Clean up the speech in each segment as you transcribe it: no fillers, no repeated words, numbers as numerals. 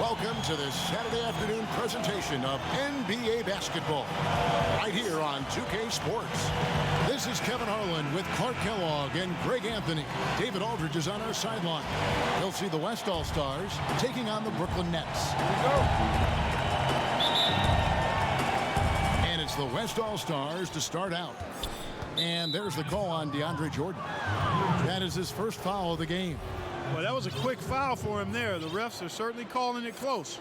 Welcome to this Saturday afternoon presentation of NBA basketball right here on 2K Sports. This is Kevin Harlan with Clark Kellogg and Greg Anthony. David Aldridge is on our sideline. He'll see the West All-Stars taking on the Brooklyn Nets. Here we go. And it's the West All-Stars to start out. And there's the call on DeAndre Jordan. That is his first foul of the game. Well, that was a quick foul for him there. The refs are certainly calling it close.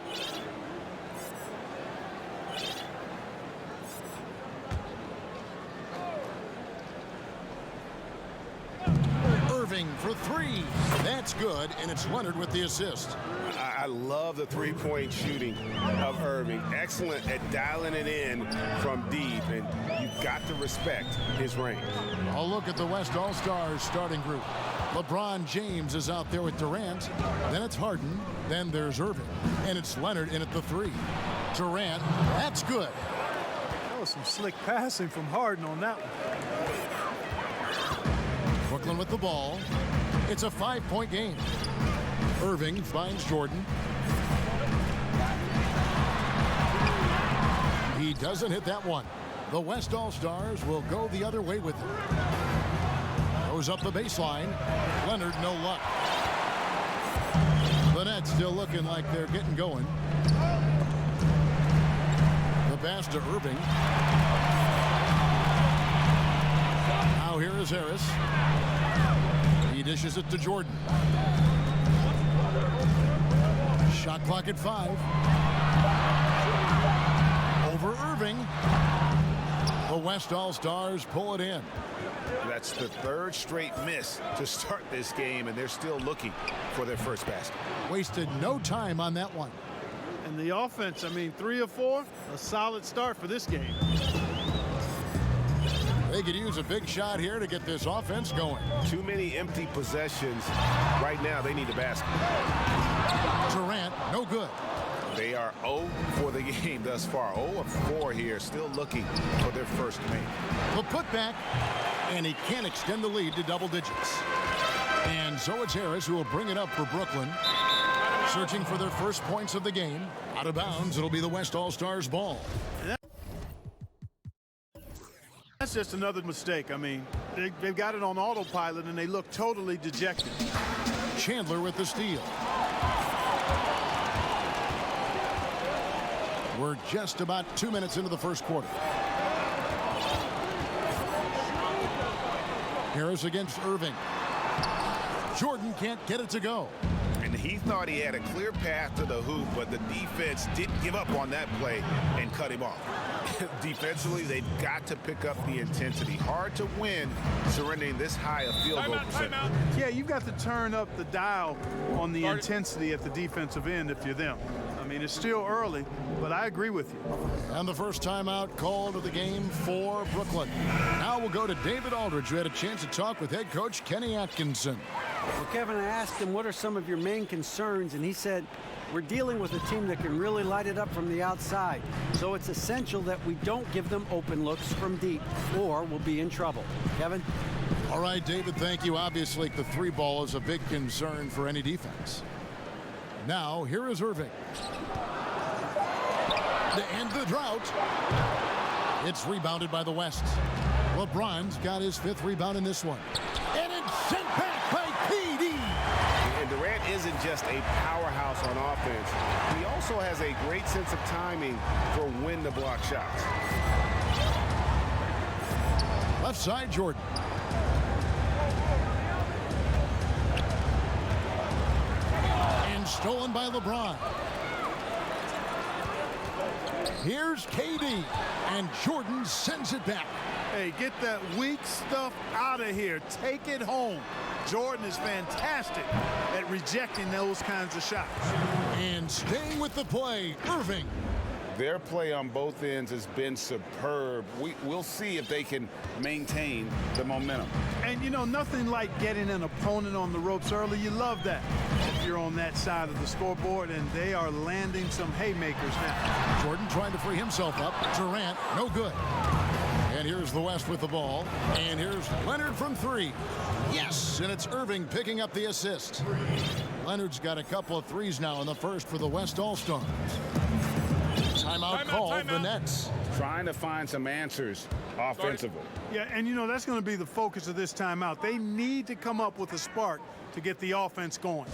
Irving for three. That's good, and it's Leonard with the assist. I love the three-point shooting of Irving. Excellent at dialing it in from deep, and you've got to respect his range. A look at the West All-Stars starting group. LeBron James is out there with Durant. Then it's Harden. Then there's Irving. And it's Leonard in at the three. Durant, that's good. That was some slick passing from Harden on that one. Brooklyn with the ball. It's a 5-point game. Irving finds Jordan. He doesn't hit that one. The West All-Stars will go the other way with it. Goes up the baseline. Leonard, no luck. The Nets still looking like they're getting going. The pass to Irving. Now here is Harris. He dishes it to Jordan. Shot clock at 5. Over Irving. The West All-Stars pull it in. That's the third straight miss to start this game, and they're still looking for their first basket. Wasted no time on that one. And the offense, I mean, 3 of 4, a solid start for this game. They could use a big shot here to get this offense going. Too many empty possessions. Right now, they need a basket. Durant, no good. They are 0 for the game thus far. 0 of 4 here, still looking for their first make. The putback, and he can't extend the lead to double digits. And so it's Harris who will bring it up for Brooklyn. Searching for their first points of the game. Out of bounds, it'll be the West All-Stars ball. That's just another mistake. I mean, they've got it on autopilot, and they look totally dejected. Chandler with the steal. We're just about 2 minutes into the first quarter. Harris against Irving. Jordan can't get it to go. And he thought he had a clear path to the hoop, but the defense didn't give up on that play and cut him off. Defensively, they've got to pick up the intensity. Hard to win surrendering this high a field goal percentage. Yeah, you've got to turn up the dial on the intensity at the defensive end if you're them. I mean, it's still early, but I agree with you. And the first timeout called of the game for Brooklyn. Now we'll go to David Aldridge, who had a chance to talk with head coach Kenny Atkinson. Well, Kevin, I asked him, what are some of your main concerns? And he said, we're dealing with a team that can really light it up from the outside. So it's essential that we don't give them open looks from deep, or we'll be in trouble. Kevin? All right, David, thank you. Obviously, the three ball is a big concern for any defense. Now, here is Irving. To end the drought. It's rebounded by the West. LeBron's got his 5th rebound in this one. And it's sent back by KD. And Durant isn't just a powerhouse on offense. He also has a great sense of timing for when to block shots. Left side, Jordan. And stolen by LeBron. Here's KD, and Jordan sends it back. Hey, get that weak stuff out of here. Take it home. Jordan is fantastic at rejecting those kinds of shots. And staying with the play, Irving. Their play on both ends has been superb. We'll see if they can maintain the momentum. And, you know, nothing like getting an opponent on the ropes early. You love that if you're on that side of the scoreboard, and they are landing some haymakers now. Jordan trying to free himself up. Durant, no good. And here's the West with the ball. And here's Leonard from 3. Yes, and it's Irving picking up the assist. Leonard's got a couple of threes now in the first for the West All-Stars. Timeout called the Nets. Trying to find some answers offensively. Yeah, and you know, that's going to be the focus of this timeout. They need to come up with a spark to get the offense going.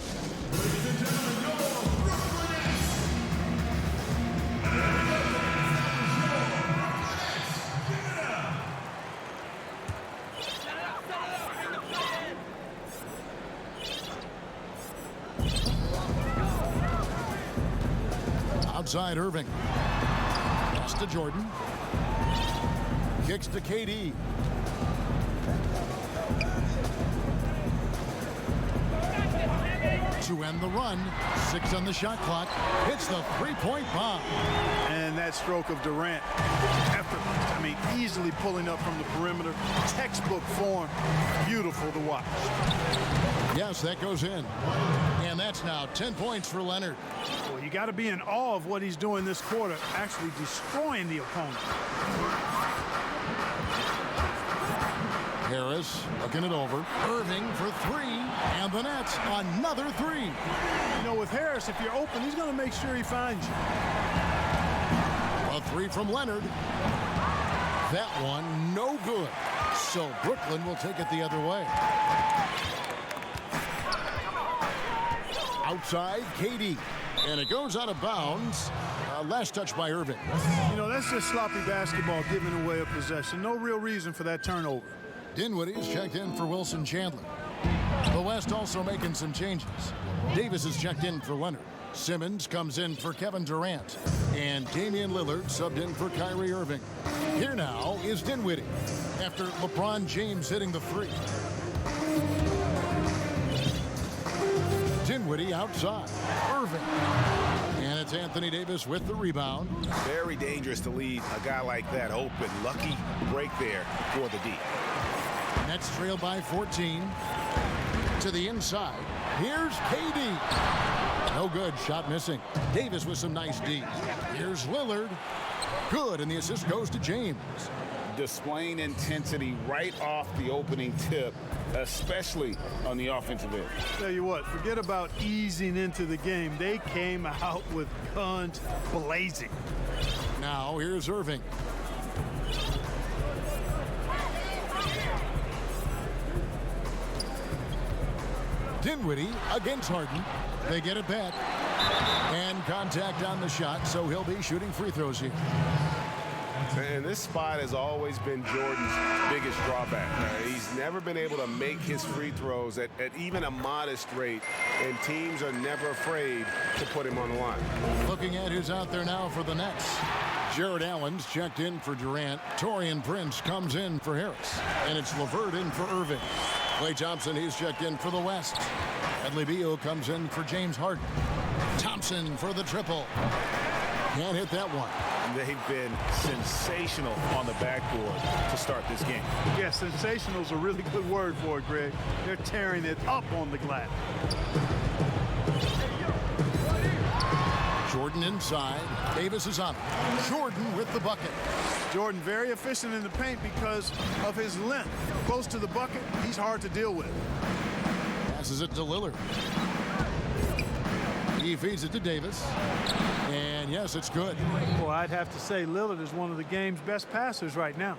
Outside Irving. Pass to Jordan. Kicks to KD. To end the run, 6 on the shot clock. Hits the three-point bomb. And that stroke of Durant, effortless. I mean, easily pulling up from the perimeter. Textbook form. Beautiful to watch. Yes, that goes in. And that's now 10 points for Leonard. Well, you got to be in awe of what he's doing this quarter, actually destroying the opponent. Harris looking it over. Irving for 3. And the Nets, another 3. You know, with Harris, if you're open, he's going to make sure he finds you. A 3 from Leonard. That one, no good. So Brooklyn will take it the other way. Outside, KD. And it goes out of bounds. Last touch by Irving. You know, that's just sloppy basketball, giving away a possession. No real reason for that turnover. Dinwiddie's checked in for Wilson Chandler. The West also making some changes. Davis is checked in for Leonard. Simmons comes in for Kevin Durant. And Damian Lillard subbed in for Kyrie Irving. Here now is Dinwiddie after LeBron James hitting the 3. Dinwiddie outside. Irving. And it's Anthony Davis with the rebound. Very dangerous to leave a guy like that open. Lucky break there for the D. Nets trail by 14. To the inside. Here's KD. No good. Shot missing. Davis with some nice D. Here's Lillard. Good. And the assist goes to James. Displaying intensity right off the opening tip, especially on the offensive end. Tell you what, forget about easing into the game. They came out with guns blazing. Now here's Irving. Dinwiddie against Harden. They get it back. And contact on the shot, so he'll be shooting free throws here. And this spot has always been Jordan's biggest drawback. He's never been able to make his free throws at even a modest rate, and teams are never afraid to put him on the line. Looking at who's out there now for the Nets. Jared Allen's checked in for Durant. Taurean Prince comes in for Harris. And it's LeVert in for Irving. Klay Thompson, he's checked in for the West. Bradley Beal comes in for James Harden. Thompson for the triple. Can't hit that one. They've been sensational on the backboard to start this game. Yeah, sensational is a really good word for it, Greg. They're tearing it up on the glass. Jordan inside. Davis is on it. Jordan with the bucket. Jordan very efficient in the paint because of his length. Close to the bucket, he's hard to deal with. Passes it to Lillard. He feeds it to Davis. And yes, it's good. Well, I'd have to say Lillard is one of the game's best passers right now.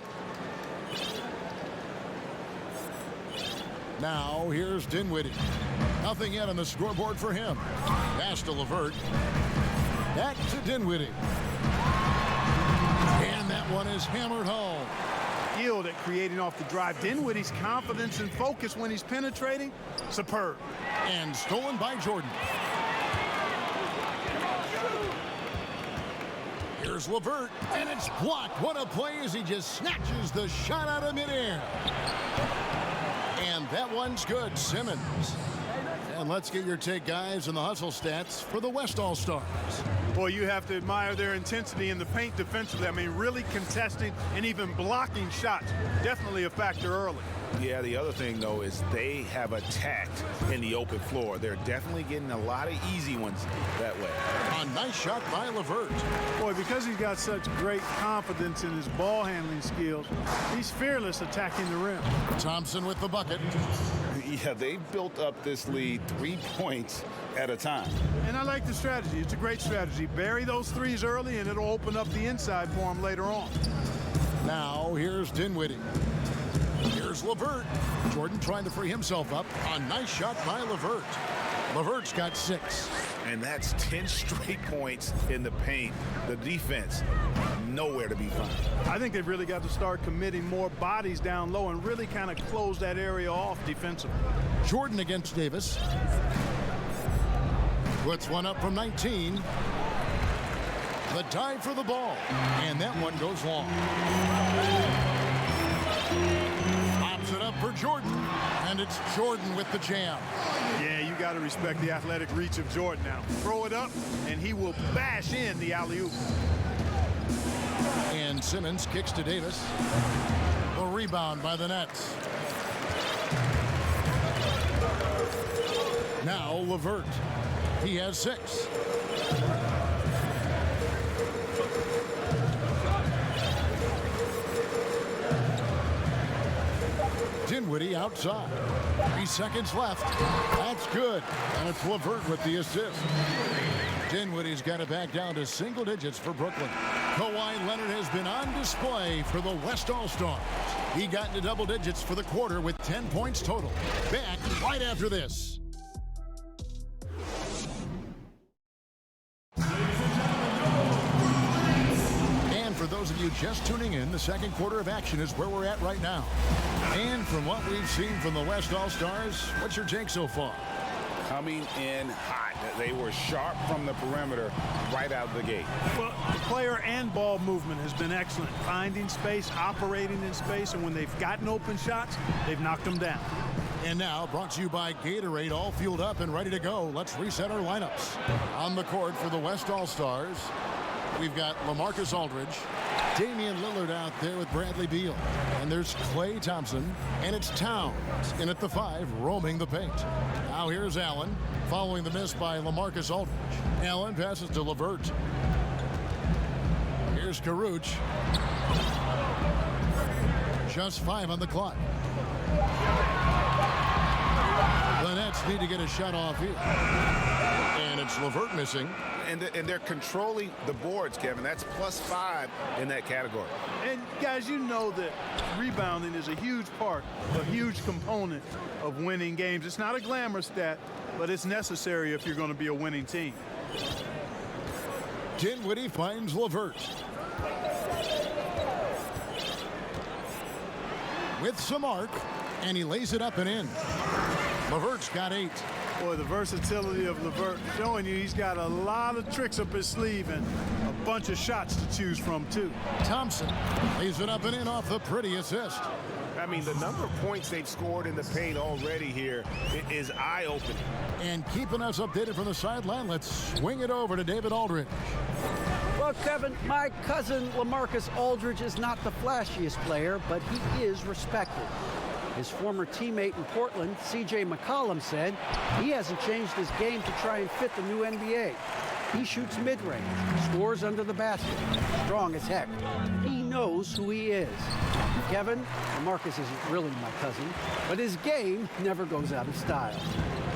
Now here's Dinwiddie. Nothing yet on the scoreboard for him. Pass to LeVert. Back to Dinwiddie. And that one is hammered home. Yield at creating off the drive. Dinwiddie's confidence and focus when he's penetrating, superb. And stolen by Jordan. Here's LeVert, and it's blocked. What a play as he just snatches the shot out of midair. And that one's good. Simmons. And let's get your take, guys, on the hustle stats for the West All-Stars. Boy, you have to admire their intensity in the paint defensively. I mean, really contesting and even blocking shots. Definitely a factor early. Yeah, the other thing, though, is they have attacked in the open floor. They're definitely getting a lot of easy ones that way. A nice shot by LeVert. Boy, because he's got such great confidence in his ball handling skills, he's fearless attacking the rim. Thompson with the bucket. Yeah, they've built up this lead 3 points at a time. And I like the strategy. It's a great strategy. Bury those threes early, and it'll open up the inside for them later on. Now here's Dinwiddie. Here's LeVert. Jordan trying to free himself up. A nice shot by LeVert. LeVert's got 6. And that's 10 straight points in the paint. The defense, nowhere to be found. I think they've really got to start committing more bodies down low and really kind of close that area off defensively. Jordan against Davis. Puts one up from 19. The dive for the ball. And that one goes long. Pops it up for Jordan. And it's Jordan with the jam. Yeah, you got to respect the athletic reach of Jordan now. Throw it up, and he will bash in the alley-oop. And Simmons kicks to Davis. A rebound by the Nets. Now LeVert. He has 6. Dinwiddie outside. 3 seconds left. That's good. And it's LeVert with the assist. Dinwiddie's got it back down to single digits for Brooklyn. Kawhi Leonard has been on display for the West All-Stars. He got into double digits for the quarter with 10 points total. Back right after this. And for those of you just tuning in, the second quarter of action is where we're at right now. And from what we've seen from the West All-Stars, what's your take so far? Coming in hot. They were sharp from the perimeter right out of the gate. Well, the player and ball movement has been excellent. Finding space, operating in space, and when they've gotten open shots, they've knocked them down. And now, brought to you by Gatorade, all fueled up and ready to go. Let's reset our lineups. On the court for the West All-Stars, we've got LaMarcus Aldridge, Damian Lillard out there with Bradley Beal. And there's Klay Thompson, and it's Towns in at the 5, roaming the paint. Now here's Allen, following the miss by LaMarcus Aldridge. Allen passes to LeVert. Here's Caruch. Just 5 on the clock. The Nets need to get a shot off here. And it's LeVert missing. And they're controlling the boards, Kevin. That's +5 in that category. And guys, you know that rebounding is a huge part, a huge component of winning games. It's not a glamour stat, but it's necessary if you're going to be a winning team. Dinwiddie finds LeVert. With some arc, and he lays it up and in. LeVert's got 8. Boy, the versatility of LeVert showing you he's got a lot of tricks up his sleeve and a bunch of shots to choose from, too. Thompson lays it up and in off the pretty assist. I mean, the number of points they've scored in the paint already here is eye-opening. And keeping us updated from the sideline, let's swing it over to David Aldridge. Well, Kevin, my cousin LaMarcus Aldridge is not the flashiest player, but he is respected. His former teammate in Portland, C.J. McCollum, said he hasn't changed his game to try and fit the new NBA. He shoots mid-range, scores under the basket, strong as heck. He knows who he is. Kevin, LaMarcus isn't really my cousin, but his game never goes out of style.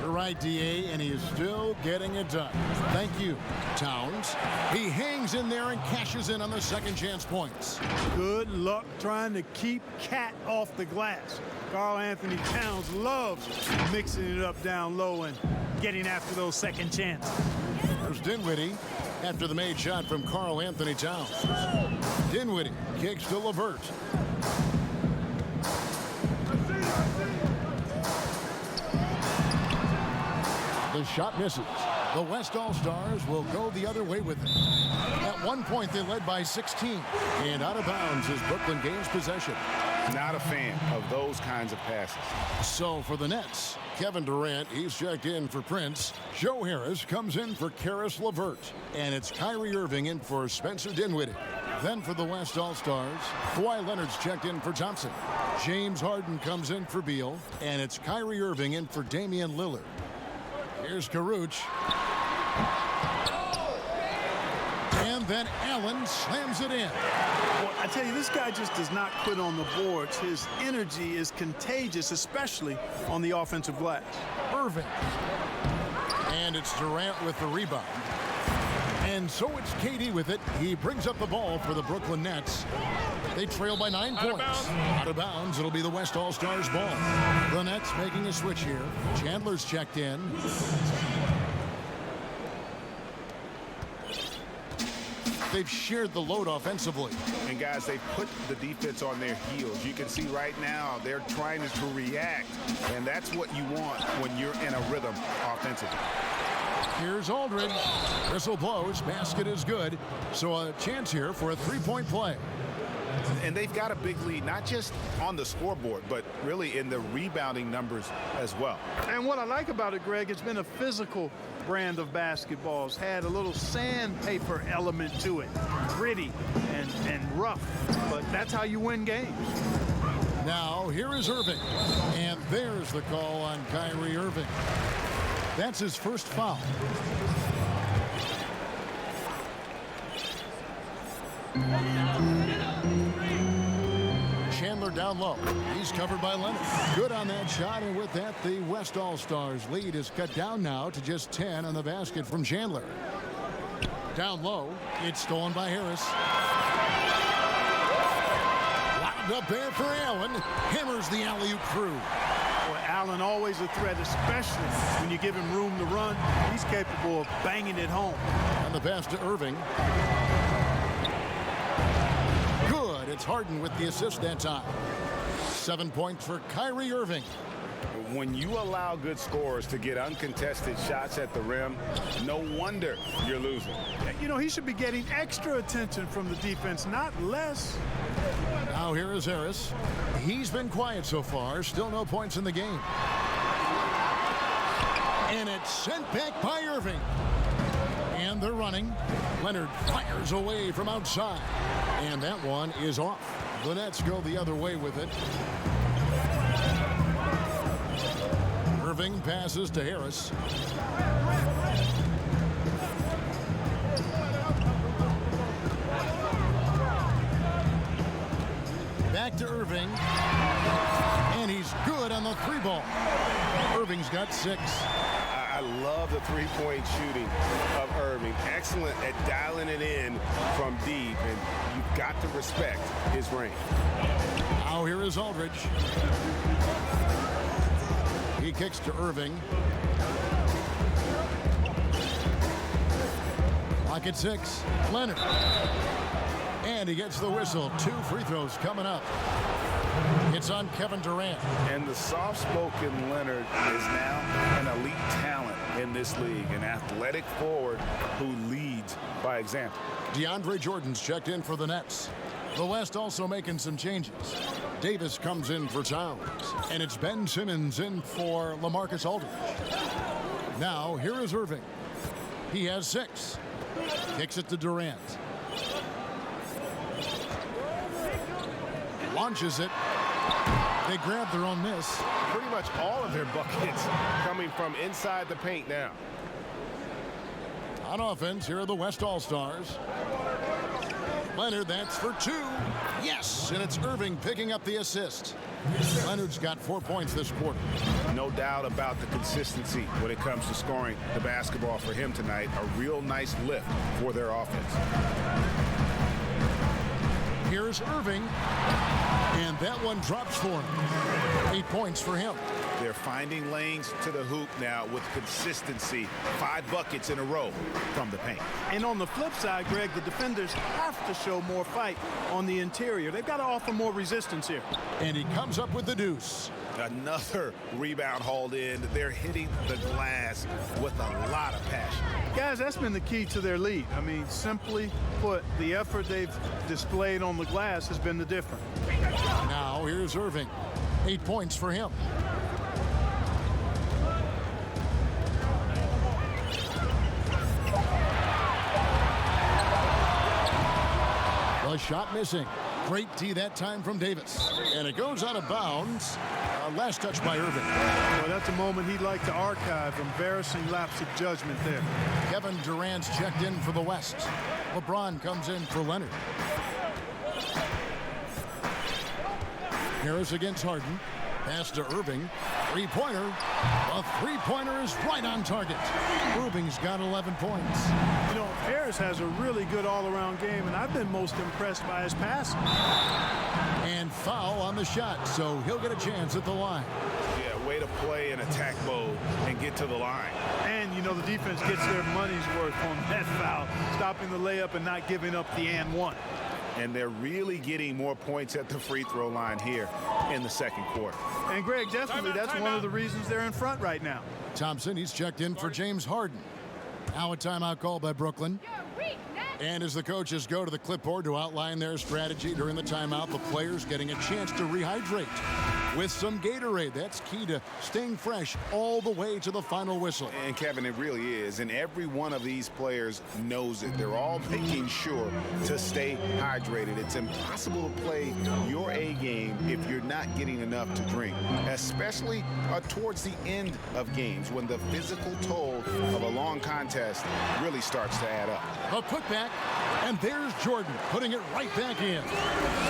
You're right, D.A., and he is still getting it done. Thank you, Towns. He hangs in there and cashes in on the second chance points. Good luck trying to keep Cat off the glass. Karl Anthony Towns loves mixing it up down low and getting after those second chances. There's Dinwiddie after the made shot from Karl Anthony Towns. Dinwiddie kicks to LeVert. The shot misses. The West All-Stars will go the other way with it. At one point, they led by 16. And out of bounds as Brooklyn gains possession. Not a fan of those kinds of passes. So for the Nets, Kevin Durant, he's checked in for Prince. Joe Harris comes in for Karis LeVert. And it's Kyrie Irving in for Spencer Dinwiddie. Then for the West All-Stars, Kawhi Leonard's checked in for Thompson. James Harden comes in for Beal. And it's Kyrie Irving in for Damian Lillard. Here's Caruch. And then Allen slams it in. Well, I tell you, this guy just does not quit on the boards. His energy is contagious, especially on the offensive glass. Irving. And it's Durant with the rebound. And so it's KD with it. He brings up the ball for the Brooklyn Nets. They trail by 9 points. Out of bounds. It'll be the West All-Stars ball. The Nets making a switch here. Chandler's checked in. They've shared the load offensively. And guys, they've put the defense on their heels. You can see right now they're trying to react, and that's what you want when you're in a rhythm offensively. Here's Aldridge. Whistle blows. Basket is good. So a chance here for a three-point play. And they've got a big lead, not just on the scoreboard, but really in the rebounding numbers as well. And what I like about it, Greg, it's been a physical brand of basketball. It's had a little sandpaper element to it. Gritty and rough. But that's how you win games. Now, here is Irving. And there's the call on Kyrie Irving. That's his first foul. Chandler down low. He's covered by Leonard. Good on that shot, and with that, the West All-Stars lead is cut down now to just 10 on the basket from Chandler. Down low, it's stolen by Harris. Wound up there for Allen. Hammers the alley-oop through. Boy, Allen always a threat, especially when you give him room to run. He's capable of banging it home. And the pass to Irving. Good. It's Harden with the assist that time. 7 points for Kyrie Irving. When you allow good scorers to get uncontested shots at the rim, no wonder you're losing. You know, he should be getting extra attention from the defense, not less. Now here is Harris. He's been quiet so far. Still no points in the game. And it's sent back by Irving. And they're running. Leonard fires away from outside. And that one is off. The Nets go the other way with it. Irving passes to Harris. Back to Irving. And he's good on the three ball. Irving's got 6. I love the three-point shooting of Irving. Excellent at dialing it in from deep, and you've got to respect his range. Now here is Aldridge. He kicks to Irving. Clock at 6. Leonard. And he gets the whistle. 2 free throws coming up. It's on Kevin Durant. And the soft-spoken Leonard is now an elite talent in this league, an athletic forward who leads by example. DeAndre Jordan's checked in for the Nets. The West also making some changes. Davis comes in for Towns. And it's Ben Simmons in for LaMarcus Aldridge. Now, here is Irving. He has 6. Kicks it to Durant. Launches it. They grab their own miss. Pretty much all of their buckets coming from inside the paint now. On offense, here are the West All-Stars. Leonard, that's for 2. Yes, and it's Irving picking up the assist. Leonard's got 4 points this quarter. No doubt about the consistency when it comes to scoring the basketball for him tonight. A real nice lift for their offense. Here's Irving, and that one drops for him. 8 points for him. They're finding lanes to the hoop now with consistency. 5 buckets in a row from the paint. And on the flip side, Greg, the defenders have to show more fight on the interior. They've got to offer more resistance here. And he comes up with the deuce. Another rebound hauled in. They're hitting the glass with a lot of passion. Guys, that's been the key to their lead. I mean, simply put, the effort they've displayed on the glass has been the difference. Now here's Irving. 8 points for him. The shot missing. Great D that time from Davis. And it goes out of bounds. Last touch by Irving. Well, that's a moment he'd like to archive. Embarrassing lapse of judgment there. Kevin Durant's checked in for the West. LeBron comes in for Leonard. Harris against Harden. Pass to Irving. Three-pointer. A three-pointer is right on target. Irving's got 11 points. You know, Harris has a really good all-around game, and I've been most impressed by his passing. And foul on the shot, so he'll get a chance at the line. Yeah, way to play in attack mode and get to the line. And, you know, the defense gets their money's worth on that foul, stopping the layup and not giving up the and one. And they're really getting more points at the free throw line here in the second quarter. And, Greg, definitely that's one of the reasons they're in front right now. Thompson, he's checked in for James Harden. Now a timeout call by Brooklyn. And as the coaches go to the clipboard to outline their strategy during the timeout, the players getting a chance to rehydrate with some Gatorade. That's key to staying fresh all the way to the final whistle. And Kevin, it really is. And every one of these players knows it. They're all making sure to stay hydrated. It's impossible to play your A game if you're not getting enough to drink, especially towards the end of games when the physical toll of a long contest really starts to add up. A putback, and there's Jordan putting it right back in.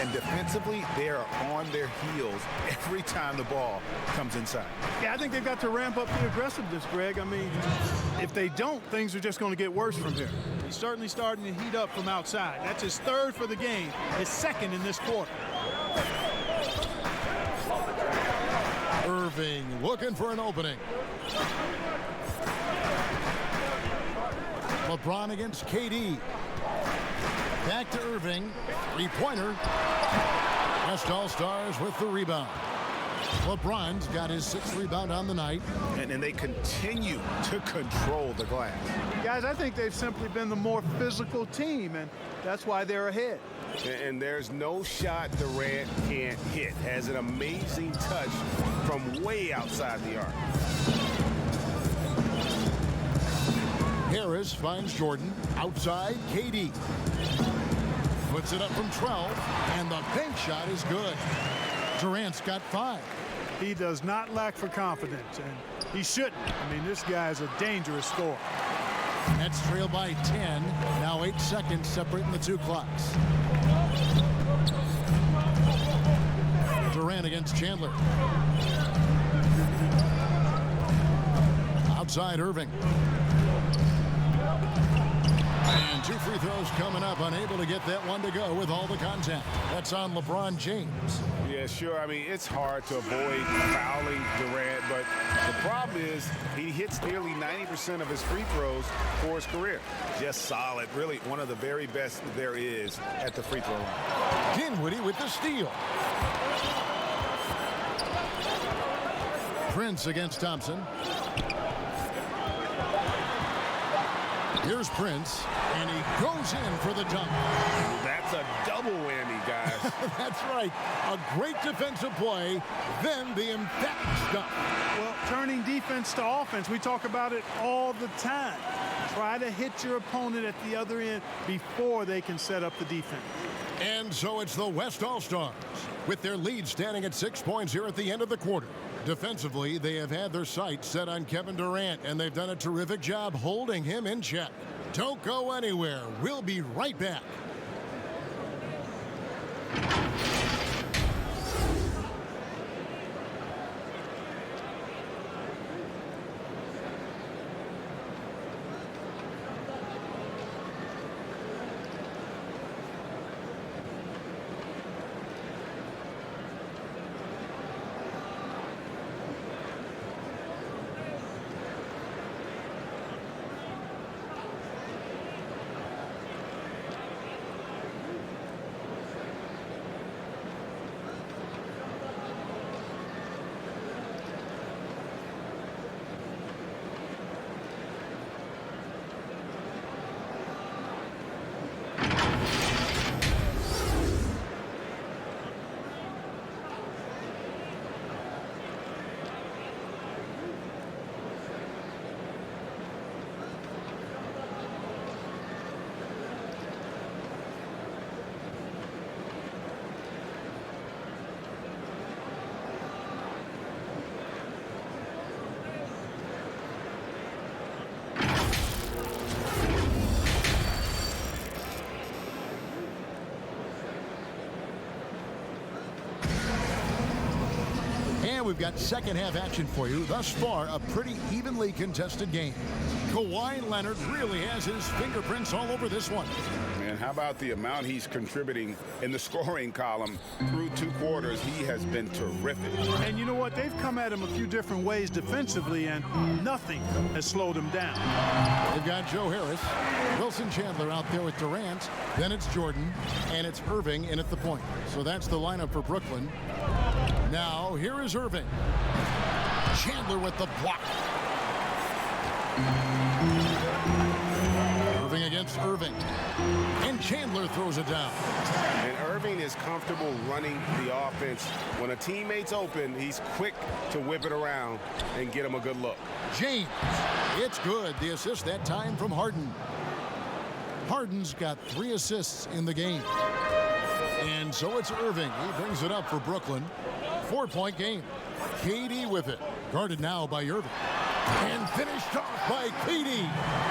And defensively, they are on their heels every time the ball comes inside. Yeah, I think they've got to ramp up the aggressiveness, Greg. I mean, if they don't, things are just going to get worse from here. He's certainly starting to heat up from outside. That's his third for the game, his second in this quarter. Irving looking for an opening. LeBron against KD. Back to Irving. Three-pointer. West All-Stars with the rebound. LeBron's got his 6th rebound on the night. And they continue to control the glass. Guys, I think they've simply been the more physical team, and that's why they're ahead. And there's no shot Durant can't hit. Has an amazing touch from way outside the arc. Harris finds Jordan. Outside, KD. Puts it up from 12, and the bank shot is good. Durant's got 5. He does not lack for confidence, and he shouldn't. I mean, this guy's a dangerous scorer. Nets trail by 10. Now 8 seconds separating the two clocks. Durant against Chandler. Outside Irving. And 2 free throws coming up. Unable to get that one to go with all the contact. That's on LeBron James. Yeah, sure. I mean, it's hard to avoid fouling Durant, but the problem is he hits nearly 90% of his free throws for his career. Just solid. Really one of the very best there is at the free throw line. Dinwiddie with the steal. Prince against Thompson. Here's Prince, and he goes in for the dunk. That's a double whammy, guys. That's right. A great defensive play, then the emphatic stuff. Well, turning defense to offense, we talk about it all the time. Try to hit your opponent at the other end before they can set up the defense. And so it's the West All-Stars, with their lead standing at 6 points here at the end of the quarter. Defensively, they have had their sights set on Kevin Durant, and they've done a terrific job holding him in check. Don't go anywhere. We'll be right back. And we've got second half action for you. Thus far, a pretty evenly contested game. Kawhi Leonard really has his fingerprints all over this one. And how about the amount he's contributing in the scoring column through 2 quarters? He has been terrific. And you know what? They've come at him a few different ways defensively, and nothing has slowed him down. They've got Joe Harris, Wilson Chandler out there with Durant. Then it's Jordan, and it's Irving in at the point. So that's the lineup for Brooklyn. Now, here is Irving. Chandler with the block. Irving against Irving. And Chandler throws it down. And Irving is comfortable running the offense. When a teammate's open, he's quick to whip it around and get him a good look. James. It's good. The assist that time from Harden. Harden's got 3 assists in the game. And so it's Irving. He brings it up for Brooklyn. 4-point game. KD with it. Guarded now by Irving. And finished off by KD.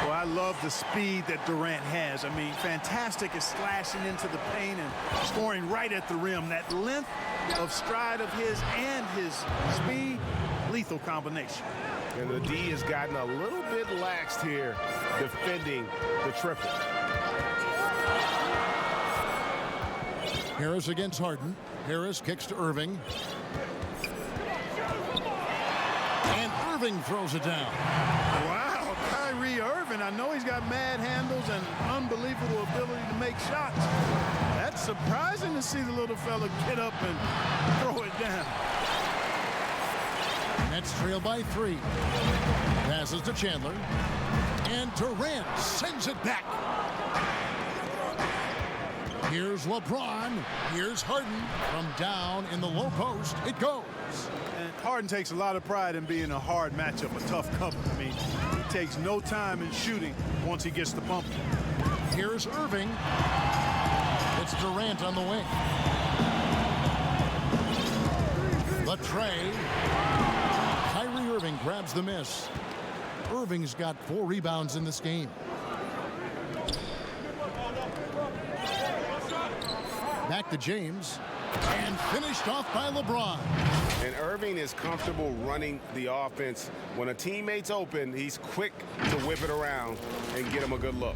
Well, I love the speed that Durant has. I mean, fantastic at slashing into the paint and scoring right at the rim. That length of stride of his and his speed, lethal combination. And the D has gotten a little bit laxed here defending the triple. Harris against Harden. Harris kicks to Irving. And Irving throws it down. Wow, Kyrie Irving. I know he's got mad handles and unbelievable ability to make shots. That's surprising to see the little fella get up and throw it down. Nets trail by 3. Passes to Chandler. And Durant sends it back. Here's LeBron. Here's Harden. From down in the low post, it goes. And Harden takes a lot of pride in being a hard matchup, a tough cover. I mean, he takes no time in shooting once he gets the pump. Here's Irving. It's Durant on the wing. The tray. Kyrie Irving grabs the miss. Irving's got 4 rebounds in this game. Back to James. And finished off by LeBron. And Irving is comfortable running the offense. When a teammate's open, he's quick to whip it around and get him a good look.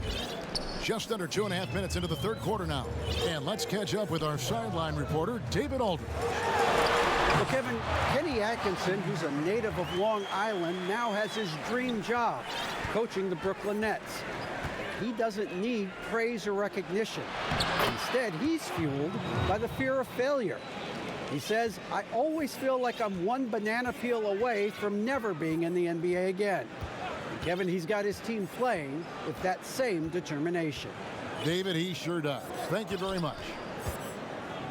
Just under 2.5 minutes into the third quarter now. And let's catch up with our sideline reporter, David Aldridge. Well, Kevin, Kenny Atkinson, who's a native of Long Island, now has his dream job, coaching the Brooklyn Nets. He doesn't need praise or recognition. Instead, he's fueled by the fear of failure. He says, I always feel like I'm one banana peel away from never being in the NBA again. And Kevin, he's got his team playing with that same determination. David, he sure does. Thank you very much.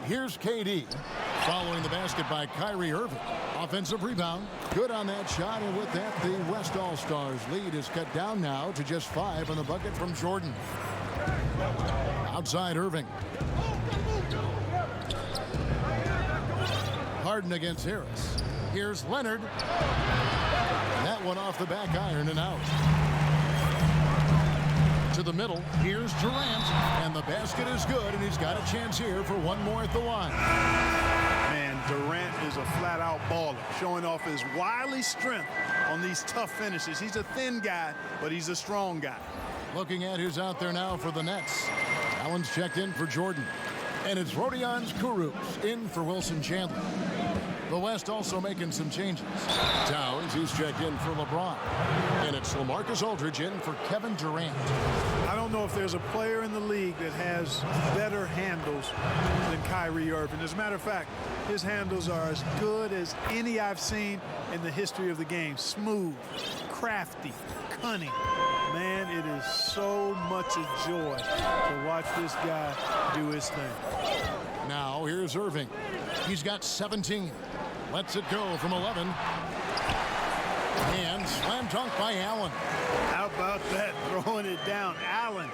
Here's KD following the basket by Kyrie Irving. Offensive rebound. Good on that shot. And with that, the West All-Stars lead is cut down now to just 5 on the bucket from Jordan. Outside Irving. Harden against Harris. Here's Leonard. That one off the back iron and out. To the middle. Here's Durant. And the basket is good. And he's got a chance here for one more at the line. Man, Durant is a flat-out baller, showing off his wily strength on these tough finishes. He's a thin guy, but he's a strong guy. Looking at who's out there now for the Nets. Allen's checked in for Jordan. And it's Rodion Kurucs in for Wilson Chandler. The West also making some changes. Towns, he's checked in for LeBron. And it's LaMarcus Aldridge in for Kevin Durant. I don't know if there's a player in the league that has better handles than Kyrie Irving. As a matter of fact, his handles are as good as any I've seen in the history of the game. Smooth, crafty, cunning. Man, it is so much a joy to watch this guy do his thing. Now, here's Irving. He's got 17. Lets it go from 11. And slam dunk by Allen. How about that, throwing it down? Allen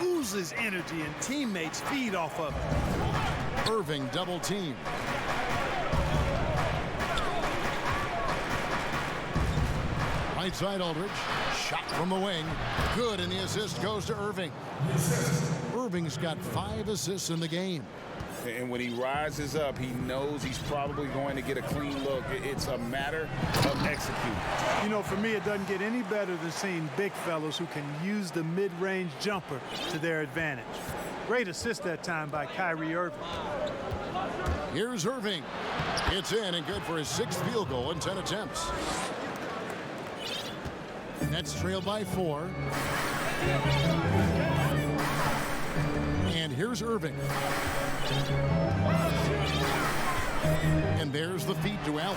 oozes energy and teammates feed off of it. Irving double team. Right side Aldridge. Shot from the wing. Good, and the assist goes to Irving. Irving's got 5 assists in the game. And when he rises up, he knows he's probably going to get a clean look. It's a matter of executing. You know, for me, it doesn't get any better than seeing big fellows who can use the mid-range jumper to their advantage. Great assist that time by Kyrie Irving. Here's Irving. It's in and good for his 6th field goal in 10 attempts. Nets trailed by 4. And here's Irving. And there's the feed to Allen.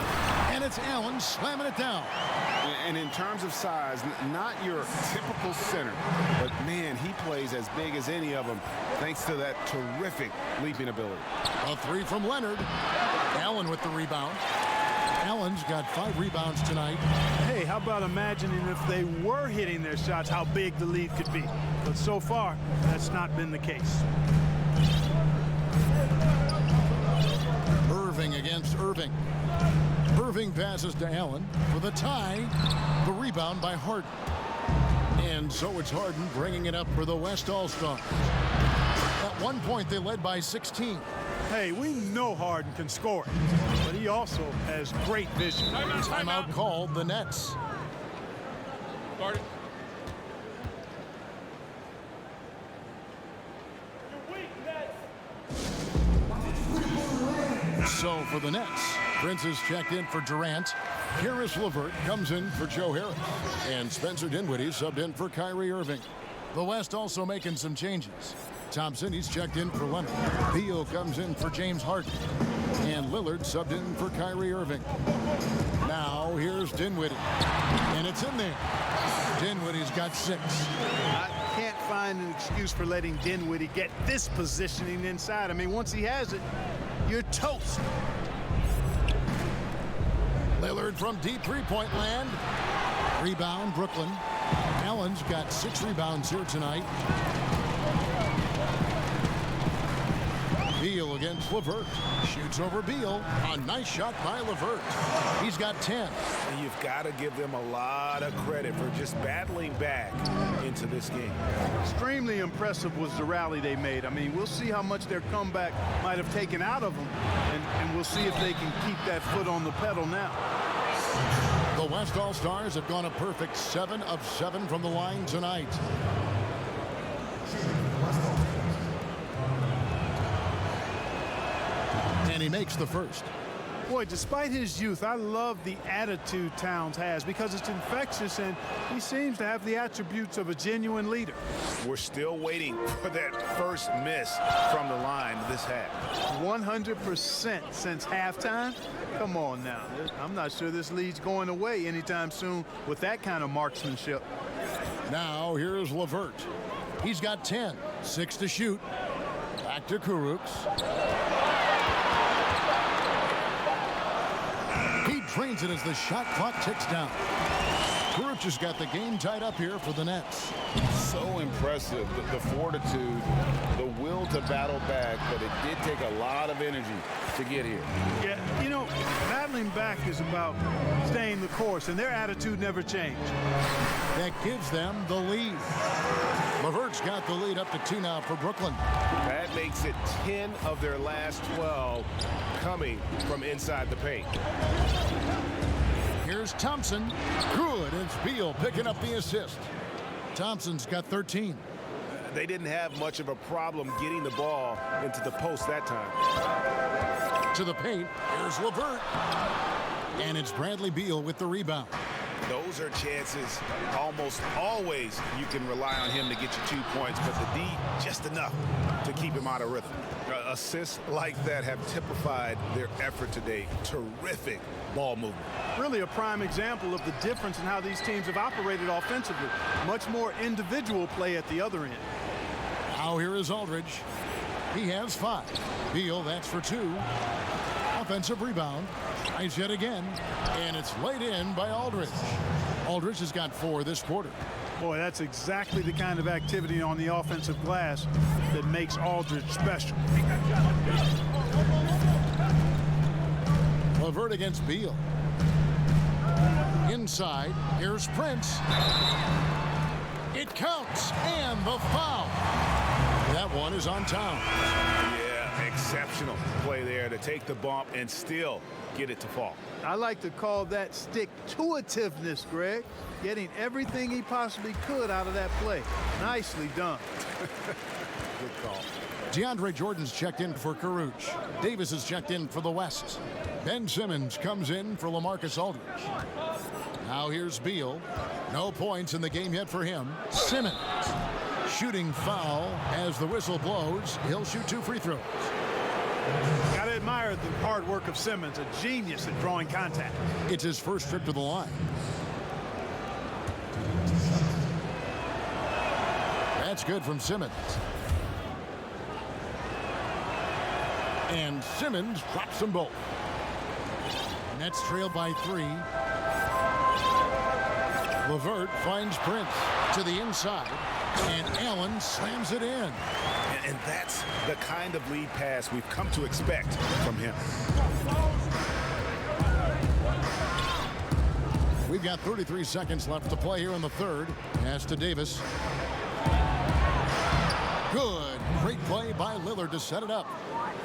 And it's Allen slamming it down. And in terms of size, not your typical center, but man, he plays as big as any of them thanks to that terrific leaping ability. A 3 from Leonard. Allen with the rebound. Allen's got 5 rebounds tonight. Hey, how about imagining if they were hitting their shots, how big the lead could be. But so far, that's not been the case. Irving against Irving. Irving passes to Allen for the tie. The rebound by Harden. And so it's Harden bringing it up for the West All-Stars. At one point, they led by 16. Hey, we know Harden can score, but he also has great vision. Timeout called the Nets. Harden. So for the Nets, Prince is checked in for Durant. Karis LeVert comes in for Joe Harris. And Spencer Dinwiddie subbed in for Kyrie Irving. The West also making some changes. Thompson, he's checked in for Leonard. Beal comes in for James Harden. And Lillard subbed in for Kyrie Irving. Now here's Dinwiddie. And it's in there. Dinwiddie's got 6. I can't find an excuse for letting Dinwiddie get this positioning inside. I mean, once he has it, you're toast. Lillard from deep three-point land. Rebound, Brooklyn. Allen's got 6 rebounds here tonight. Beal against LeVert. Shoots over Beal. A nice shot by LeVert. He's got 10. And you've got to give them a lot of credit for just battling back into this game. Extremely impressive was the rally they made. I mean, we'll see how much their comeback might have taken out of them, and we'll see if they can keep that foot on the pedal now. The West All-Stars have gone a perfect 7 of 7 from the line tonight. And he makes the first. Boy, despite his youth, I love the attitude Towns has because it's infectious, and he seems to have the attributes of a genuine leader. We're still waiting for that first miss from the line this half. 100% since halftime? Come on now. I'm not sure this lead's going away anytime soon with that kind of marksmanship. Now here's LeVert. He's got 10. 6 to shoot. Back to Kurucs. He drains it as the shot clock ticks down. Kurucs has got the game tied up here for the Nets. So impressive, the fortitude, the will to battle back, but it did take a lot of energy to get here. Yeah, you know, battling back is about staying the course, and their attitude never changed. That gives them the lead. LeVert's got the lead up to 2 now for Brooklyn. That makes it 10 of their last 12 coming from inside the paint. Here's Thompson. Good. It's Beal picking up the assist. Thompson's got 13. They didn't have much of a problem getting the ball into the post that time. To the paint. Here's LeVert. And it's Bradley Beal with the rebound. Those are chances almost always you can rely on him to get you 2 points, but the D just enough to keep him out of rhythm. Assists like that have typified their effort today. Terrific ball movement. Really a prime example of the difference in how these teams have operated offensively. Much more individual play at the other end. Now here is Aldridge. He has 5. Beal, that's for 2. Offensive rebound. Tries yet again. And it's laid in by Aldridge. Aldridge has got 4 this quarter. Boy, that's exactly the kind of activity on the offensive glass that makes Aldridge special. LeVert against Beal. Inside, here's Prince. It counts, and the foul. That one is on Towns. Yeah, Exceptional play there to take the bump and still get it to fall. I like to call that stick-to-itiveness, Greg. Getting everything he possibly could out of that play. Nicely done. Good call. DeAndre Jordan's checked in for Caruth. Davis is checked in for the West. Ben Simmons comes in for LaMarcus Aldridge. Now here's Beal. No points in the game yet for him. Simmons. Shooting foul as the whistle blows. He'll shoot 2 free throws. Gotta admire the hard work of Simmons, a genius at drawing contact. It's his first trip to the line. That's good from Simmons. And Simmons drops them both. Nets trailed by 3. LeVert finds Prince to the inside, and Allen slams it in. And that's the kind of lead pass we've come to expect from him. We've got 33 seconds left to play here in the third. Pass to Davis. Good. Great play by Lillard to set it up.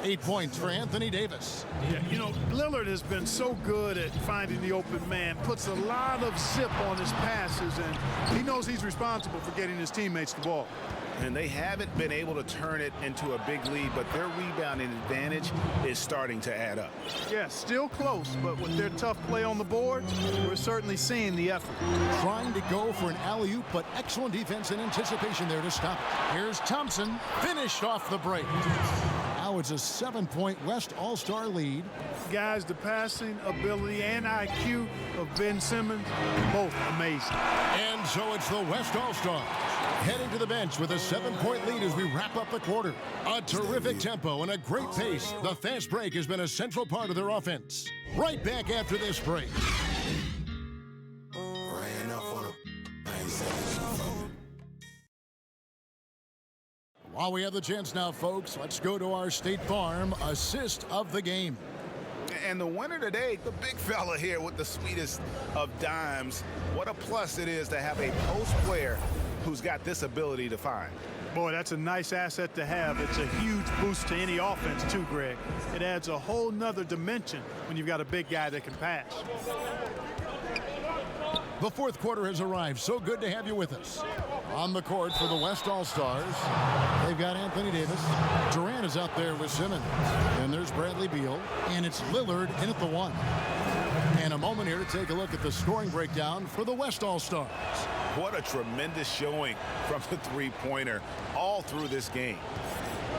8 points for Anthony Davis. Yeah, you know, Lillard has been so good at finding the open man, puts a lot of zip on his passes, and he knows he's responsible for getting his teammates the ball. And they haven't been able to turn it into a big lead, but their rebounding advantage is starting to add up. Yeah, still close, but with their tough play on the boards, we're certainly seeing the effort. Trying to go for an alley-oop, but excellent defense and anticipation there to stop it. Here's Thompson, finished off the break. Now it's a 7-point West All-Star lead. Guys, the passing ability and IQ of Ben Simmons, both amazing. And so it's the West All-Stars heading to the bench with a 7-point lead as we wrap up the quarter. A terrific tempo and a great pace. The fast break has been a central part of their offense. Right back after this break. While we have the chance now, folks, let's go to our State Farm assist of the game. And the winner today, the big fella here with the sweetest of dimes. What a plus it is to have a post player who's got this ability to find. Boy, that's a nice asset to have. It's a huge boost to any offense, too, Greg. It adds a whole nother dimension when you've got a big guy that can pass. The fourth quarter has arrived. So good to have you with us. On the court for the West All-Stars, they've got Anthony Davis. Durant is out there with Simmons. And there's Bradley Beal. And it's Lillard in at the 1. And a moment here to take a look at the scoring breakdown for the West All-Stars. What a tremendous showing from the three-pointer all through this game.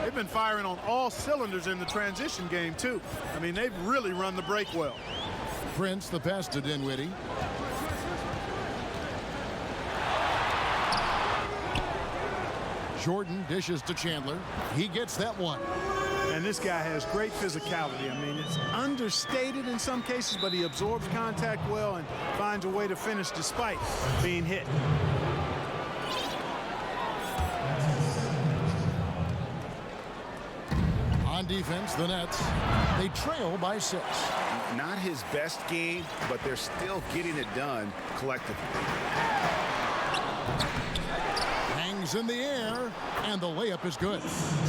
They've been firing on all cylinders in the transition game, too. I mean, they've really run the break well. Prince, the pass to Dinwiddie. Jordan dishes to Chandler. He gets that one. And this guy has great physicality. I mean, it's understated in some cases, but he absorbs contact well and finds a way to finish despite being hit. On defense, the Nets, they trail by 6. Not his best game, but they're still getting it done collectively. Hangs in the air, and the layup is good.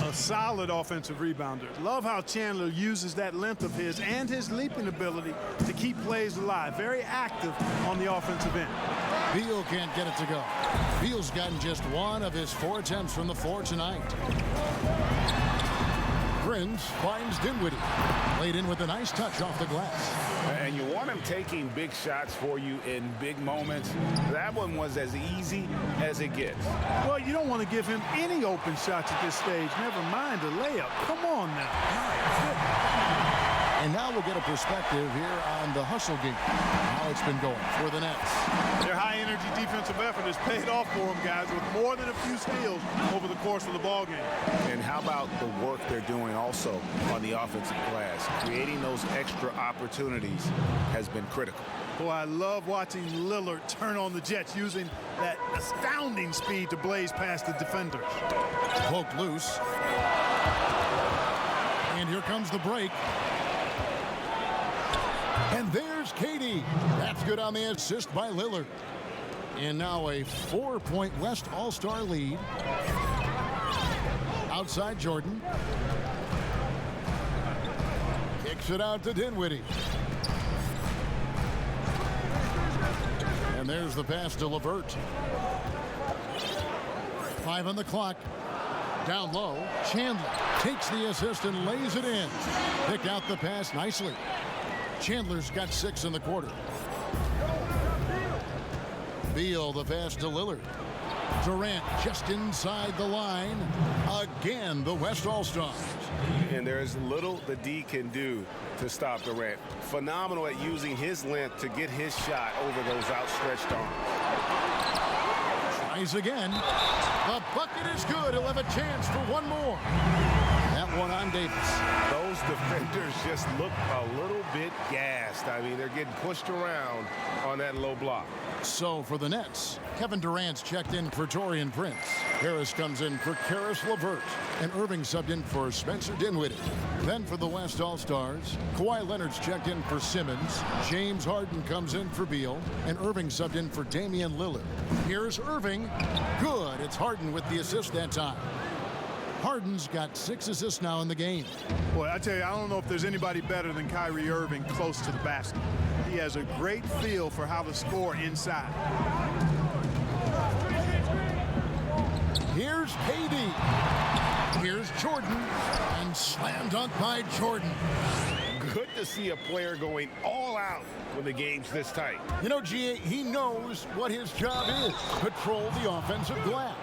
A solid offensive rebounder. Love how Chandler uses that length of his and his leaping ability to keep plays alive. Very active on the offensive end. Beal can't get it to go. Beal's gotten just 1 of his 4 attempts from the floor tonight. Prince finds Dinwiddie. Laid in with a nice touch off the glass. And you want him taking big shots for you in big moments. That one was as easy as it gets. Well, you don't want to give him any open shots at this stage. Never mind a layup. Come on now. And now we'll get a perspective here on the hustle game. How it's been going for the Nets. Their high-energy defensive effort has paid off for them, guys, with more than a few steals over the course of the ball game. And how about the work they're doing also on the offensive glass? Creating those extra opportunities has been critical. Boy, I love watching Lillard turn on the Jets, using that astounding speed to blaze past the defenders. Poked loose. And here comes the break. And there's Katie. That's good on the assist by Lillard. And now a 4-point West All-Star lead. Outside Jordan. Kicks it out to Dinwiddie. And there's the pass to LeVert. 5 on the clock. Down low. Chandler takes the assist and lays it in. Picked out the pass nicely. Chandler's got 6 in the quarter. Beal the pass to Lillard. Durant just inside the line. Again, the West All-Stars. And there's little the D can do to stop Durant. Phenomenal at using his length to get his shot over those outstretched arms. Tries again. The bucket is good. He'll have a chance for one more. That one on Davis. Those defenders just look a little bit gassed. I mean, they're getting pushed around on that low block. So for the Nets, Kevin Durant's checked in for Taurean Prince. Harris comes in for Karis LeVert. And Irving subbed in for Spencer Dinwiddie. Then for the West All-Stars, Kawhi Leonard's checked in for Simmons. James Harden comes in for Beal. And Irving subbed in for Damian Lillard. Here's Irving. Good. It's Harden with the assist that time. Harden's got 6 assists now in the game. Boy, I tell you, I don't know if there's anybody better than Kyrie Irving close to the basket. He has a great feel for how to score inside. Here's KD. Here's Jordan. And slam dunk by Jordan. Good to see a player going all out when the game's this tight. You know, G.A., he knows what his job is. Patrol the offensive glass.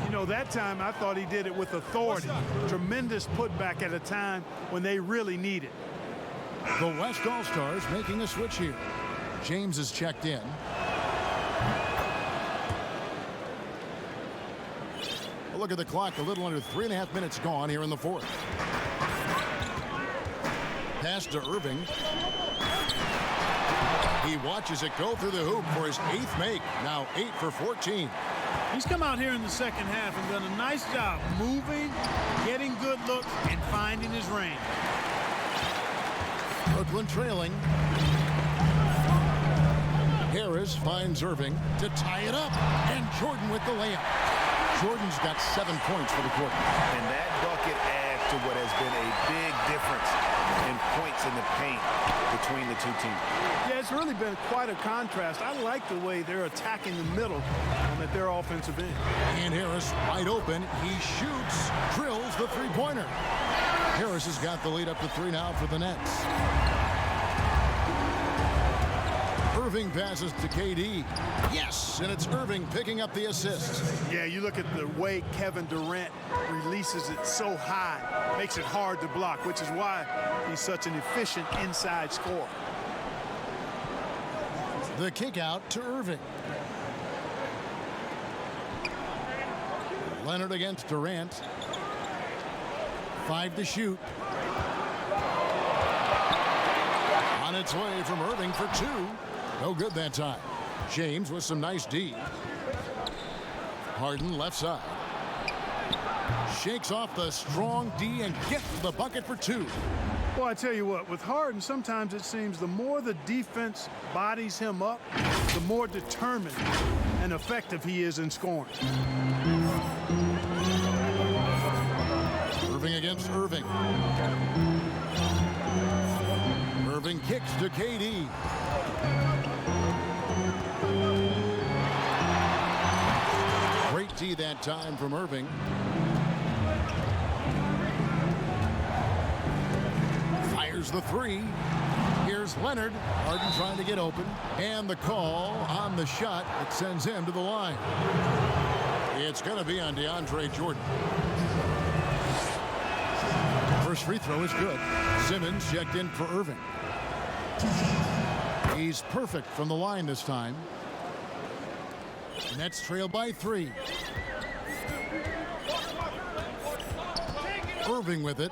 You know, that time I thought he did it with authority. Tremendous putback at a time when they really need it. The West All-Stars making a switch here. James is checked in. Look at the clock. A little under 3.5 minutes gone here in the fourth. Pass to Irving. He watches it go through the hoop for his 8th make. Now 8 for 14. He's come out here in the second half and done a nice job moving, getting good looks, and finding his range. Brooklyn trailing. Harris finds Irving to tie it up. And Jordan with the layup. Jordan's got 7 points for the quarter. And that bucket adds to what has been a big difference in points in the paint between the two teams. Yeah, it's really been quite a contrast. I like the way they're attacking the middle at their offensive end. And Harris wide open. He shoots, drills the three-pointer. Harris has got the lead up to 3 now for the Nets. Irving passes to KD. Yes, and it's Irving picking up the assist. Yeah, you look at the way Kevin Durant releases it so high, makes it hard to block, which is why he's such an efficient inside scorer. The kick out to Irving. Leonard against Durant. 5 to shoot. On its way from Irving for 2. No good that time. James with some nice D. Harden left side. Shakes off the strong D and gets the bucket for 2. Well, I tell you what, with Harden, sometimes it seems the more the defense bodies him up, the more determined and effective he is in scoring. Irving against Irving. Irving kicks to KD. Great D that time from Irving. Fires the 3. Here's Leonard. Harden trying to get open. And the call on the shot that sends him to the line. It's going to be on DeAndre Jordan. First free throw is good. Simmons checked in for Irving. He's perfect from the line this time. Nets trail by 3. Irving with it.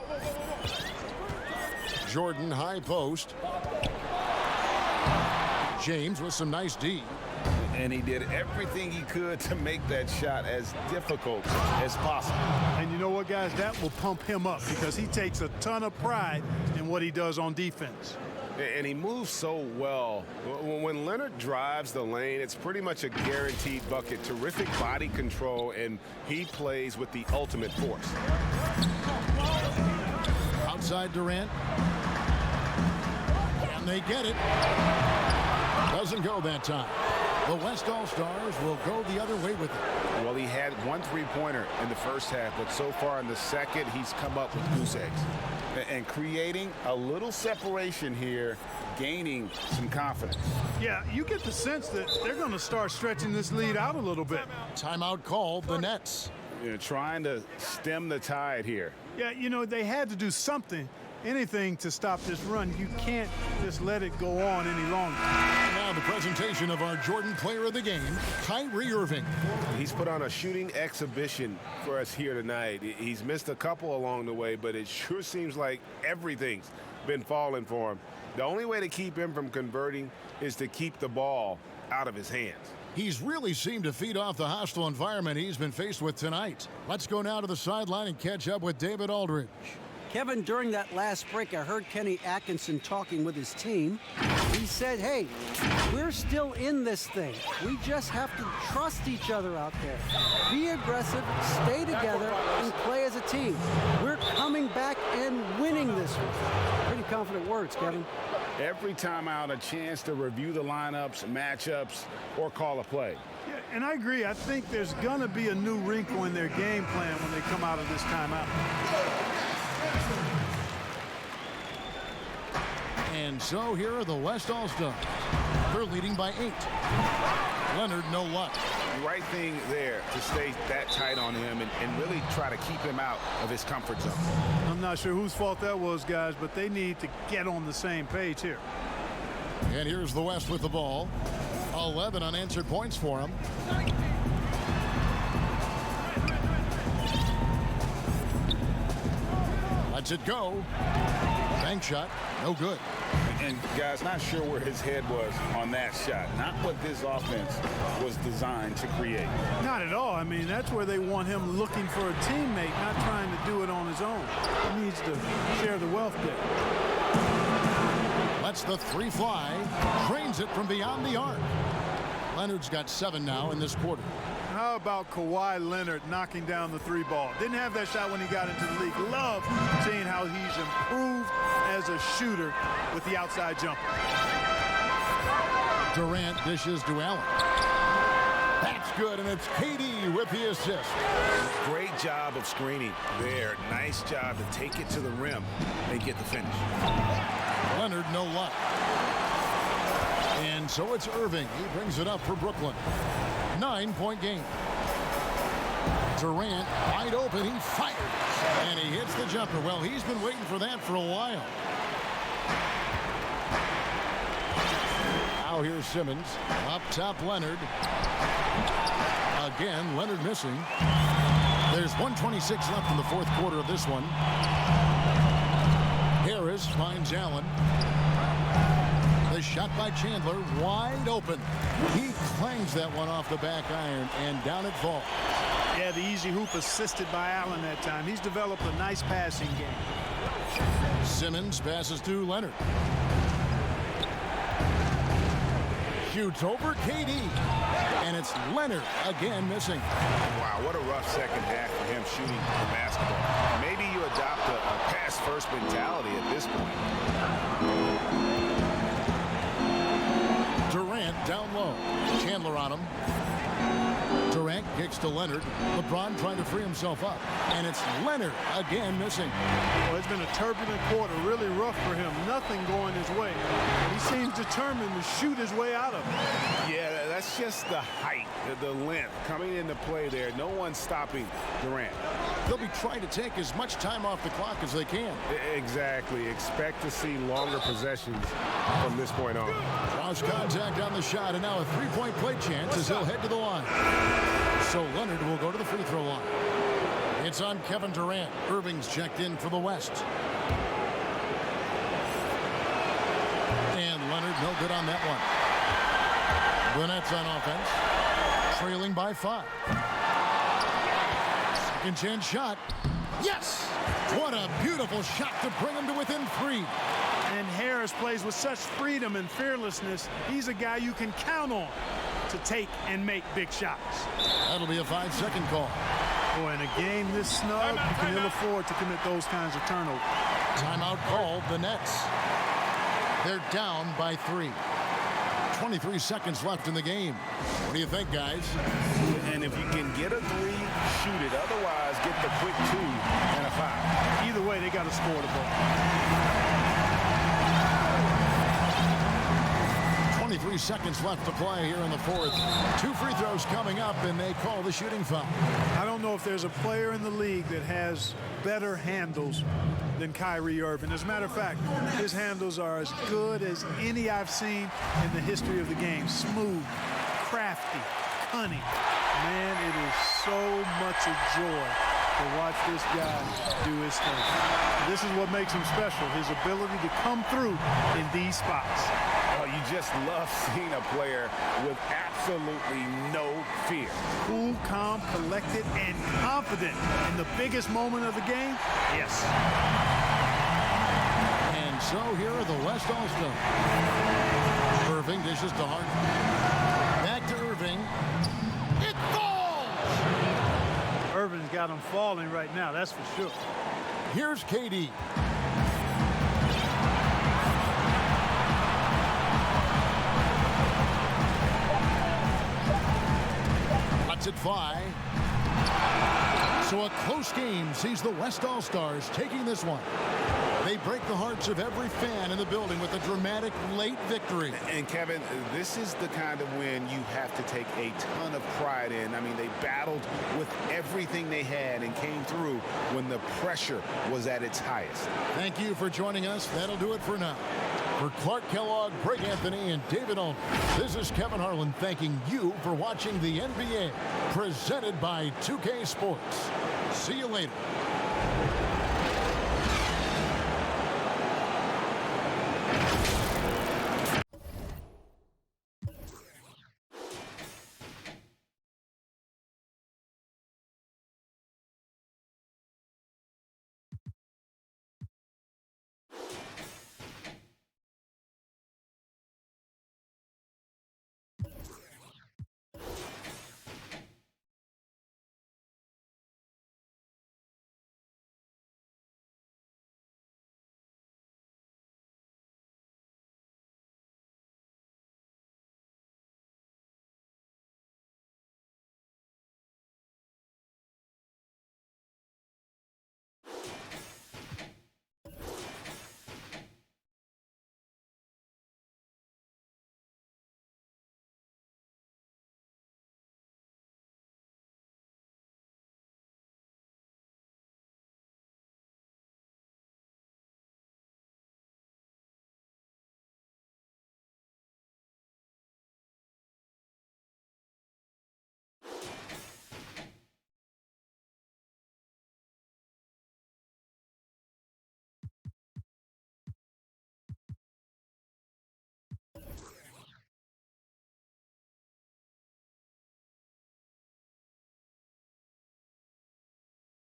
Jordan high post. James with some nice D. And he did everything he could to make that shot as difficult as possible. And you know what, guys? That will pump him up because he takes a ton of pride in what he does on defense. And he moves so well. When Leonard drives the lane, it's pretty much a guaranteed bucket. Terrific body control, and he plays with the ultimate force. Outside Durant. and they get it. Doesn't go that time. The West All-Stars will go the other way with it. Well, he had one three-pointer in the first half, but so far in the second, he's come up with goose eggs. And creating a little separation here, gaining some confidence. Yeah, you get the sense that they're going to start stretching this lead out a little bit. Timeout called, the Nets. You know, trying to stem the tide here. Yeah, you know, they had to do something, anything to stop this run. You can't just let it go on any longer. Now the presentation of our Jordan Player of the Game, Kyrie Irving. He's put on a shooting exhibition for us here tonight. He's missed a couple along the way, but it sure seems like everything's been falling for him. The only way to keep him from converting is to keep the ball out of his hands. He's really seemed to feed off the hostile environment he's been faced with tonight. Let's go now to the sideline and catch up with David Aldridge. Kevin, during that last break, I heard Kenny Atkinson talking with his team. He said, hey, we're still in this thing. We just have to trust each other out there. Be aggressive, stay together, and play as a team. We're coming back and winning this one. Pretty confident words, Kevin. Every time out, a chance to review the lineups, matchups, or call a play. Yeah, and I agree. I think there's going to be a new wrinkle in their game plan when they come out of this timeout. And so here are the West All-Stars. They're leading by 8. Leonard, no luck. Right thing there to stay that tight on him and really try to keep him out of his comfort zone. I'm not sure whose fault that was, guys, but they need to get on the same page here. And here's the West with the ball. 11 unanswered points for him. Lets it go. Bank shot, no good. And guys, not sure where his head was on that shot. Not what this offense was designed to create. Not at all. I mean, that's where they want him looking for a teammate, not trying to do it on his own. He needs to share the wealth there. Lets the three fly. Trains it from beyond the arc. Leonard's got 7 now in this quarter. How about Kawhi Leonard knocking down the 3 ball? Didn't have that shot when he got into the league. Love seeing how he's improved as a shooter with the outside jumper. Durant dishes to Allen. That's good, and it's KD with the assist. Great job of screening there. Nice job to take it to the rim and get the finish. Leonard, no luck. And so it's Irving. He brings it up for Brooklyn. 9-point game. Durant wide open. He fires. And he hits the jumper. Well, he's been waiting for that for a while. Now here's Simmons. Up top, Leonard. Again, Leonard missing. There's 1:26 left in the fourth quarter of this one. Harris finds Allen. The shot by Chandler, wide open. He clangs that one off the back iron, and down it falls. Yeah, the easy hoop assisted by Allen that time. He's developed a nice passing game. Simmons passes to Leonard. Shoots over KD. And it's Leonard again missing. Wow, what a rough second half for him shooting the basketball. Maybe you adopt a pass-first mentality at this point. Durant down low. Chandler on him. Durant kicks to Leonard. LeBron trying to free himself up. And it's Leonard again missing. Well, it's been a turbulent quarter, really rough for him. Nothing going his way. He seems determined to shoot his way out of it. Yeah, that's just the height, the length coming into play there. No one's stopping Durant. They'll be trying to take as much time off the clock as they can. Exactly. Expect to see longer possessions from this point on. Cross contact on the shot, and now a three-point play chance as he'll head to the line. So Leonard will go to the free throw line. It's on Kevin Durant. Irving's checked in for the West. And Leonard no good on that one. The Nets on offense, trailing by 5. Second chance shot. Yes! What a beautiful shot to bring him to within 3. And Harris plays with such freedom and fearlessness. He's a guy you can count on to take and make big shots. That'll be a 5-second call. Boy, in a game this snug, you can ill afford to commit those kinds of turnovers. Timeout called, the Nets. They're down by 3. 23 seconds left in the game. What do you think, guys? And if you can get a 3, shoot it. Otherwise, get the quick 2 and a foul. Either way, they got to score the ball. 23 seconds left to play here in the fourth. 2 free throws coming up, and they call the shooting foul. I don't know if there's a player in the league that has better handles than Kyrie Irving. As a matter of fact, his handles are as good as any I've seen in the history of the game. Smooth, crafty, cunning. Man, it is so much a joy to watch this guy do his thing. This is what makes him special, his ability to come through in these spots. Oh, you just love seeing a player with absolutely no fear. Cool, calm, collected, and confident in the biggest moment of the game. Yes. And so here are the West All-Stars. Irving dishes to Harden. Back to Irving. It falls! Irving's got him falling right now, that's for sure. Here's KD. Lets it fly. So a close game sees the West All-Stars taking this one. They break the hearts of every fan in the building with a dramatic late victory. And Kevin, this is the kind of win you have to take a ton of pride in. I mean, they battled with everything they had and came through when the pressure was at its highest. Thank you for joining us. That'll do it for now. For Clark Kellogg, Greg Anthony, and David Olney, this is Kevin Harlan thanking you for watching the NBA, presented by 2K Sports. See you later.